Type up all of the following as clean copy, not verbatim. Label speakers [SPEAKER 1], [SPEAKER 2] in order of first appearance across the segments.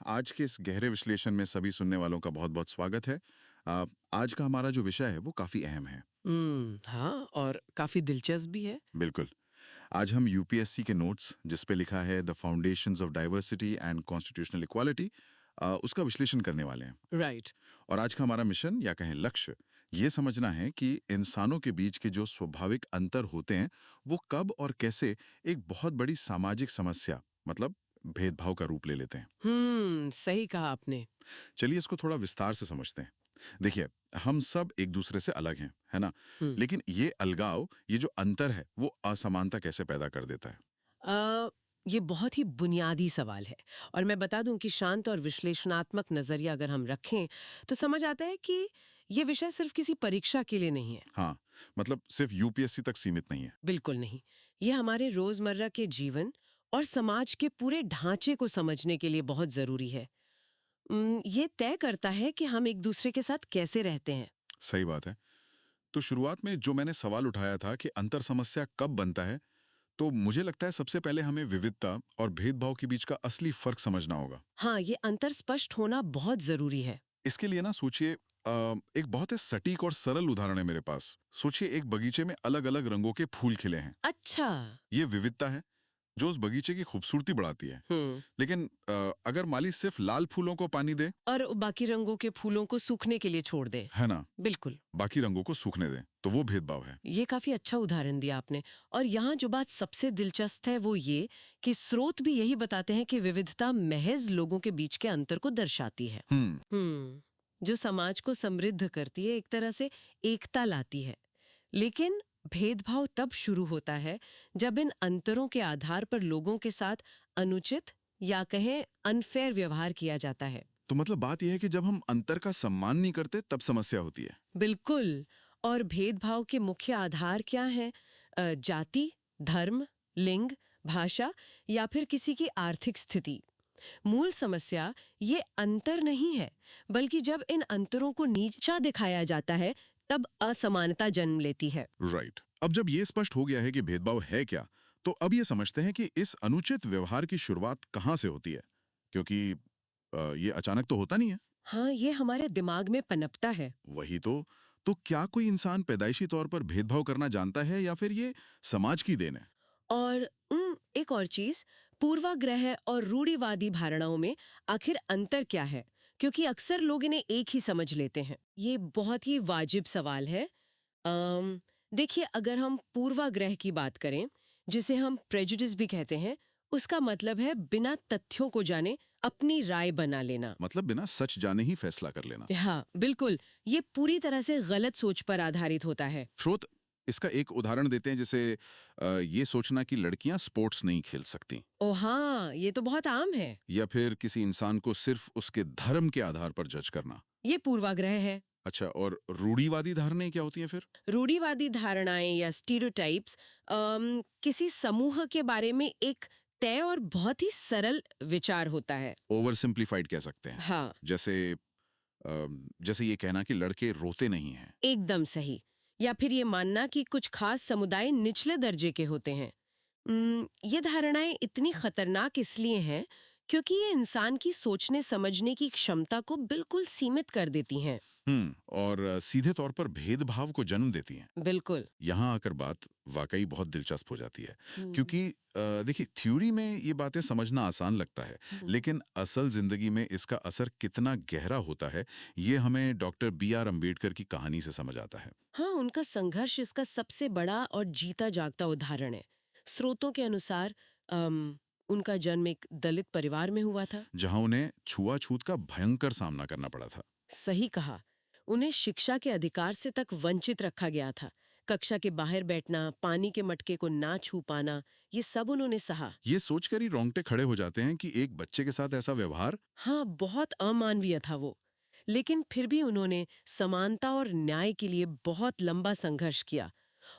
[SPEAKER 1] आज के इस गहरे विश्लेषण में सभी सुनने वालों का बहुत बहुत स्वागत है। आज का हमारा जो विषय है वो काफी अहम है।
[SPEAKER 2] हाँ, और काफी दिलचस्प भी है।
[SPEAKER 1] बिल्कुल। आज हम यूपीएससी के नोट्स जिस पे लिखा है the foundations of diversity and constitutional equality, उसका विश्लेषण करने वाले हैं।
[SPEAKER 2] राइट।
[SPEAKER 1] और आज का हमारा मिशन या कहें लक्ष्य ये समझना है कि इंसानों के बीच के जो स्वाभाविक अंतर होते हैं वो कब और कैसे एक बहुत बड़ी सामाजिक समस्या मतलब भेदभाव का रूप ले लेते हैं।
[SPEAKER 2] सही कहा आपने।
[SPEAKER 1] चलिए इसको थोड़ा विस्तार से समझते हैं। देखिए, हम सब एक दूसरे से अलग हैं, है ना? लेकिन ये अलगाव, ये जो अंतर है वो असमानता कैसे पैदा कर देता है?
[SPEAKER 2] ये बहुत ही बुनियादी सवाल है और मैं बता दूं कि शांत और विश्लेषणात्मक नजरिया अगर हम रखें तो समझ आता है कि ये विषय सिर्फ किसी परीक्षा के लिए नहीं है।
[SPEAKER 1] हाँ, मतलब सिर्फ यूपीएससी तक सीमित नहीं है।
[SPEAKER 2] बिल्कुल नहीं। ये हमारे रोजमर्रा के जीवन और समाज के पूरे ढांचे को समझने के लिए बहुत जरूरी है। ये तय करता है कि हम एक दूसरे के साथ कैसे रहते हैं।
[SPEAKER 1] सही बात है। तो शुरुआत में जो मैंने सवाल उठाया था कि अंतर समस्या कब बनता है, तो मुझे लगता है सबसे पहले हमें विविधता और भेदभाव के बीच का असली फर्क समझना होगा।
[SPEAKER 2] हाँ, ये अंतर स्पष्ट होना बहुत जरूरी है।
[SPEAKER 1] इसके लिए ना सोचिए, एक बहुत ही सटीक और सरल उदाहरण है मेरे पास। सोचिए एक बगीचे में अलग अलग रंगों के फूल खिले हैं।
[SPEAKER 2] अच्छा।
[SPEAKER 1] ये विविधता है जो उस बगीचे की खूबसूरती बढ़ाती है। लेकिन अगर माली सिर्फ लाल फूलों को पानी दे
[SPEAKER 2] और बाकी रंगों के फूलों को सूखने के लिए छोड़ दे,
[SPEAKER 1] है ना,
[SPEAKER 2] बिल्कुल,
[SPEAKER 1] बाकी रंगों को सूखने दे, तो वो भेदभाव है।
[SPEAKER 2] ये काफी अच्छा उदाहरण दिया आपने। और यहाँ जो बात सबसे दिलचस्प है वो ये कि स्रोत भी यही बताते हैं कि विविधता महज लोगों के बीच के अंतर को दर्शाती है। जो समाज को समृद्ध करती है, एक तरह से एकता लाती है। लेकिन भेदभाव तब शुरू होता है जब इन अंतरों के आधार पर लोगों के साथ अनुचित या कहें अनफेयर व्यवहार किया जाता है।
[SPEAKER 1] तो मतलब बात यह है कि जब हम अंतर का सम्मान नहीं करते तब समस्या होती है।
[SPEAKER 2] बिल्कुल। और भेदभाव के मुख्य आधार क्या हैं? जाति, धर्म, लिंग, भाषा या फिर किसी की आर्थिक स्थिति। मूल समस्या ये अंतर नहीं है, बल्कि जब इन अंतरों को नीचा दिखाया जाता है तब असमानता जन्म लेती है।
[SPEAKER 1] राइट। अब जब ये स्पष्ट हो गया है कि भेदभाव है क्या, तो अब ये समझते हैं कि इस अनुचित व्यवहार की शुरुआत कहाँ से होती है, क्योंकि ये अचानक तो होता नहीं है।
[SPEAKER 2] हाँ, ये हमारे दिमाग में पनपता है।
[SPEAKER 1] वही तो क्या कोई इंसान पैदाइशी तौर पर भेदभाव करना जानता है या फिर ये समाज की देन है?
[SPEAKER 2] और एक और चीज, पूर्वाग्रह और रूढ़िवादी धारणाओं में आखिर अंतर क्या है? क्योंकि अक्सर लोग इन्हें एक ही समझ लेते हैं। ये बहुत ही वाजिब सवाल है। देखिए, अगर हम पूर्वाग्रह की बात करें, जिसे हम प्रेजुडिस भी कहते हैं, उसका मतलब है बिना तथ्यों को जाने अपनी राय बना लेना।
[SPEAKER 1] मतलब बिना सच जाने ही फैसला कर लेना।
[SPEAKER 2] हाँ, बिल्कुल। ये पूरी तरह से गलत सोच पर आधारित होता है।
[SPEAKER 1] श्रोत, इसका एक उदाहरण देते हैं, जैसे ये सोचना कि लड़कियां स्पोर्ट्स नहीं खेल सकती।
[SPEAKER 2] ओ हाँ, ये तो बहुत आम है।
[SPEAKER 1] या फिर किसी इंसान को सिर्फ उसके धर्म के आधार पर जज करना।
[SPEAKER 2] ये पूर्वाग्रह है।
[SPEAKER 1] अच्छा, और रूढ़िवादी धारणाएं क्या होती हैं फिर?
[SPEAKER 2] रूढ़िवादी धारणाएं या स्टीरियोटाइप्स किसी समूह के बारे में एक तय और बहुत ही सरल विचार होता है।
[SPEAKER 1] ओवर सिंप्लीफाइड कह सकते हैं।
[SPEAKER 2] हाँ,
[SPEAKER 1] जैसे ये कहना कि लड़के रोते नहीं हैं।
[SPEAKER 2] एकदम सही। या फिर ये मानना कि कुछ खास समुदाय निचले दर्जे के होते हैं। ये धारणाएं इतनी खतरनाक इसलिए हैं क्योंकि ये इंसान की सोचने समझने की क्षमता को बिल्कुल सीमित कर देती हैं।
[SPEAKER 1] और सीधे तौर पर भेदभाव को जन्म देती हैं।
[SPEAKER 2] बिल्कुल।
[SPEAKER 1] यहाँ आकर बात वाकई बहुत दिलचस्प हो जाती है, क्योंकि देखिए, थ्योरी में ये बातें समझना आसान लगता है, लेकिन असल जिंदगी में इसका असर कितना गहरा होता है ये हमें डॉक्टर B.R. अम्बेडकर की कहानी से समझ आता है।
[SPEAKER 2] हाँ, उनका संघर्ष इसका सबसे बड़ा और जीता जागता उदाहरण है। स्रोतों के अनुसार उनका जन्म एक दलित परिवार में हुआ था,
[SPEAKER 1] जहां उन्हें छुआछूत का भयंकर सामना करना पड़ा था।
[SPEAKER 2] सही कहा। उन्हें शिक्षा के अधिकार से तक वंचित रखा गया था। कक्षा के बाहर बैठना, पानी के मटके को ना छू पाना, ये सब उन्होंने सहा।
[SPEAKER 1] ये सोचकर ही रोंगटे खड़े हो जाते हैं कि एक बच्चे के साथ ऐसा व्यवहार।
[SPEAKER 2] हाँ, बहुत अमानवीय था वो। लेकिन फिर भी उन्होंने समानता और न्याय के लिए बहुत लंबा संघर्ष किया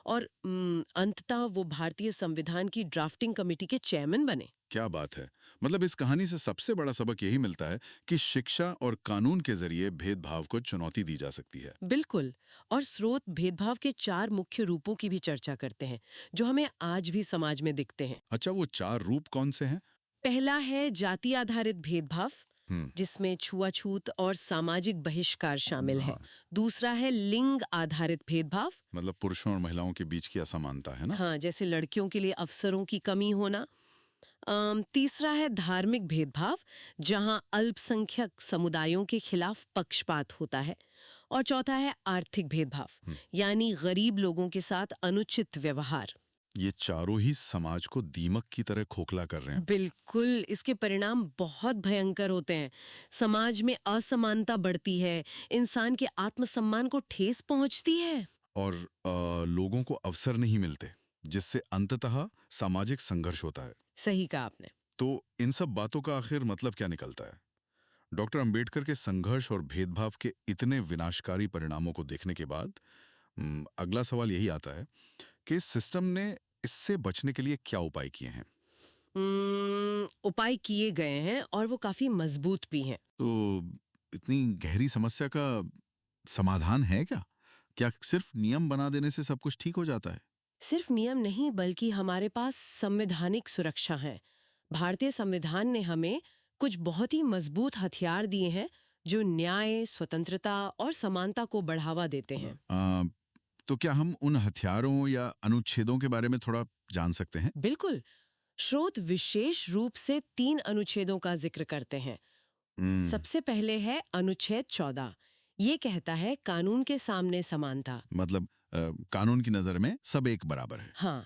[SPEAKER 2] और अंततः वो भारतीय संविधान की ड्राफ्टिंग कमेटी के चेयरमैन बने।
[SPEAKER 1] क्या बात है। मतलब इस कहानी से सबसे बड़ा सबक यही मिलता है कि शिक्षा और कानून के जरिए भेदभाव को चुनौती दी जा सकती है।
[SPEAKER 2] बिल्कुल। और स्रोत भेदभाव के 4 मुख्य रूपों की भी चर्चा करते हैं जो हमें आज भी समाज में दिखते हैं।
[SPEAKER 1] अच्छा, वो 4 रूप कौन से हैं?
[SPEAKER 2] पहला है जाति आधारित भेदभाव, जिसमें छुआछूत और सामाजिक बहिष्कार शामिल है। दूसरा है लिंग आधारित भेदभाव,
[SPEAKER 1] मतलब पुरुषों और महिलाओं के बीच की असमानता है ना।
[SPEAKER 2] हाँ, जैसे लड़कियों के लिए अवसरों की कमी होना। तीसरा है धार्मिक भेदभाव, जहां अल्पसंख्यक समुदायों के खिलाफ पक्षपात होता है। और चौथा है आर्थिक भेदभाव, यानी गरीब लोगों के साथ अनुचित व्यवहार।
[SPEAKER 1] ये चारों ही समाज को दीमक की तरह खोखला कर रहे हैं।
[SPEAKER 2] बिल्कुल, इसके परिणाम बहुत भयंकर होते हैं। समाज में असमानता बढ़ती है, इंसान के आत्मसम्मान को ठेस पहुंचती है।
[SPEAKER 1] और लोगों को अवसर नहीं मिलते, जिससे अंततः सामाजिक संघर्ष होता है।
[SPEAKER 2] सही कहा आपने।
[SPEAKER 1] तो इन सब बातों का आखिर मतलब क्या निकलता है? डॉक्टर अंबेडकर के संघर्ष और भेदभाव के इतने विनाशकारी परिणामों को देखने के बाद अगला सवाल यही आता है कि इस सिस्टम ने इससे बचने के लिए क्या उपाय किए हैं?
[SPEAKER 2] उपाय किए गए हैं और वो काफी मजबूत भी हैं।
[SPEAKER 1] तो इतनी गहरी समस्या का समाधान है क्या? क्या सिर्फ नियम बना देने से सब कुछ ठीक हो जाता है?
[SPEAKER 2] सिर्फ नियम नहीं, बल्कि हमारे पास संवैधानिक सुरक्षा है। भारतीय संविधान ने हमें कुछ बहुत ही मजबूत हथियार दिए हैं जो न्याय, स्वतंत्रता और समानता को बढ़ावा देते हैं।
[SPEAKER 1] तो क्या हम उन हथियारों या अनुच्छेदों के बारे में थोड़ा जान सकते हैं?
[SPEAKER 2] बिल्कुल। स्रोत विशेष रूप से 3 अनुच्छेदों का जिक्र करते हैं। सबसे पहले है अनुच्छेद 14। ये कहता है कानून के सामने समानता।
[SPEAKER 1] मतलब कानून की नजर में सब एक बराबर है।
[SPEAKER 2] हाँ।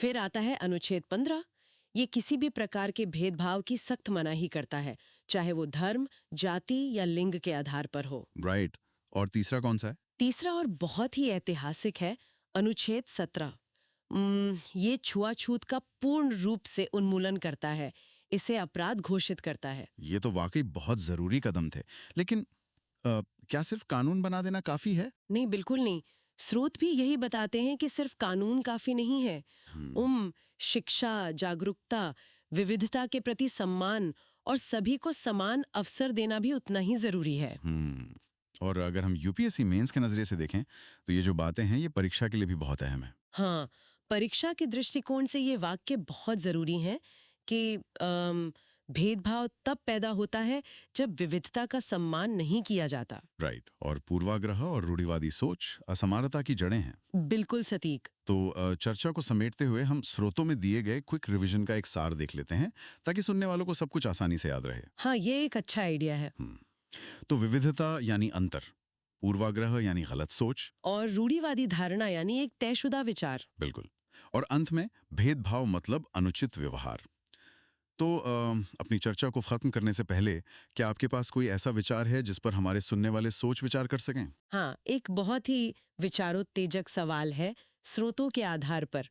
[SPEAKER 2] फिर आता है अनुच्छेद 15। ये किसी भी प्रकार के भेदभाव की सख्त मनाही करता है, चाहे वो धर्म, जाति या लिंग के आधार पर हो।
[SPEAKER 1] राइट। और तीसरा कौन सा है?
[SPEAKER 2] तीसरा और बहुत ही ऐतिहासिक है अनुच्छेद 17। ये छुआछूत का पूर्ण रूप से उन्मूलन करता है, इसे अपराध घोषित करता है।
[SPEAKER 1] ये तो वाकई बहुत जरूरी कदम थे। लेकिन क्या सिर्फ कानून बना देना काफी है?
[SPEAKER 2] नहीं, बिल्कुल नहीं। स्रोत भी यही बताते हैं कि सिर्फ कानून काफी नहीं है। शिक्षा, जागरूकता, विविधता के प्रति सम्मान और सभी को समान अवसर देना भी उतना ही जरूरी है।
[SPEAKER 1] और अगर हम यूपीएससी मेंस के नजरिए से देखें तो ये जो बातें हैं ये परीक्षा के लिए भी बहुत अहम है।
[SPEAKER 2] हाँ, परीक्षा के दृष्टिकोण से ये वाक्य बहुत जरूरी है कि भेदभाव तब पैदा होता है जब विविधता का सम्मान नहीं किया जाता।
[SPEAKER 1] राइट। और पूर्वाग्रह और रूढ़िवादी सोच असमानता की जड़ें हैं।
[SPEAKER 2] बिल्कुल सटीक।
[SPEAKER 1] तो चर्चा को समेटते हुए हम स्रोतों में दिए गए क्विक रिवीजन का एक सार देख लेते हैं, ताकि सुनने वालों को सब कुछ आसानी से याद रहे।
[SPEAKER 2] हाँ, ये एक अच्छा आइडिया है।
[SPEAKER 1] तो विविधता यानी अंतर, पूर्वाग्रह यानी गलत सोच,
[SPEAKER 2] और रूढ़िवादी धारणा यानी एक तयशुदा विचार।
[SPEAKER 1] बिल्कुल। और अंत में भेदभाव मतलब अनुचित व्यवहार। तो अपनी चर्चा को खत्म करने से पहले क्या आपके पास कोई ऐसा विचार है जिस पर हमारे सुनने वाले सोच विचार कर सकें?
[SPEAKER 2] हाँ, एक बहुत ही विचारोत्तेजक सवाल है स्रोतों के आधार पर।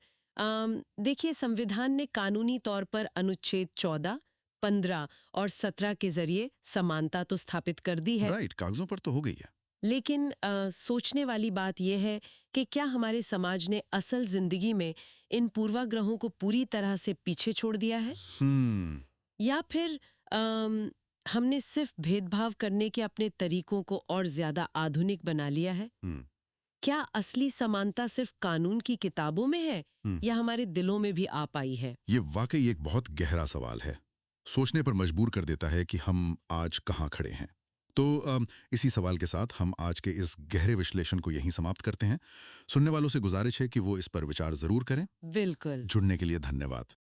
[SPEAKER 2] देखिए, संविधान ने कानूनी तौर पर अनुच्छेद 14, 15 और 17 के जरिए समानता तो स्थापित कर दी है।
[SPEAKER 1] राइट, कागजों पर तो हो गई है।
[SPEAKER 2] लेकिन सोचने वाली बात यह है कि क्या हमारे समाज ने असल जिंदगी में इन पूर्वाग्रहों को पूरी तरह से पीछे छोड़ दिया है? या फिर हमने सिर्फ भेदभाव करने के अपने तरीकों को और ज्यादा आधुनिक बना लिया है? क्या असली समानता सिर्फ कानून की किताबों में है या हमारे दिलों में भी आ पाई है?
[SPEAKER 1] ये वाकई एक बहुत गहरा सवाल है, सोचने पर मजबूर कर देता है कि हम आज कहाँ खड़े हैं। तो इसी सवाल के साथ हम आज के इस गहरे विश्लेषण को यहीं समाप्त करते हैं। सुनने वालों से गुजारिश है कि वो इस पर विचार जरूर करें।
[SPEAKER 2] बिल्कुल।
[SPEAKER 1] जुड़ने के लिए धन्यवाद।